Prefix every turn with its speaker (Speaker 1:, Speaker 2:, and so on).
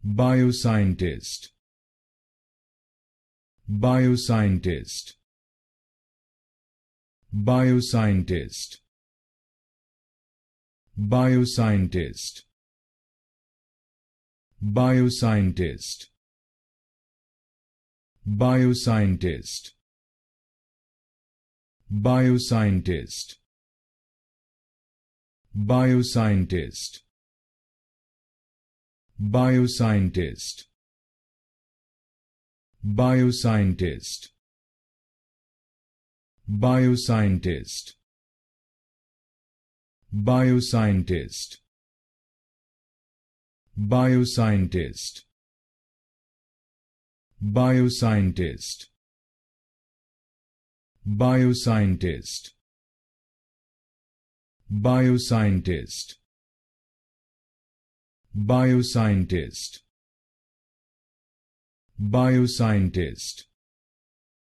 Speaker 1: Bioscientist. Bioscientist. Bioscientist. Bioscientist. Bioscientist. Bioscientist. Bioscientist. Bioscientist. Bioscientist. Bioscientist. Bioscientist. Bioscientist. Bioscientist. Bioscientist. Bioscientist. Bioscientist. Bioscientist. Bioscientist.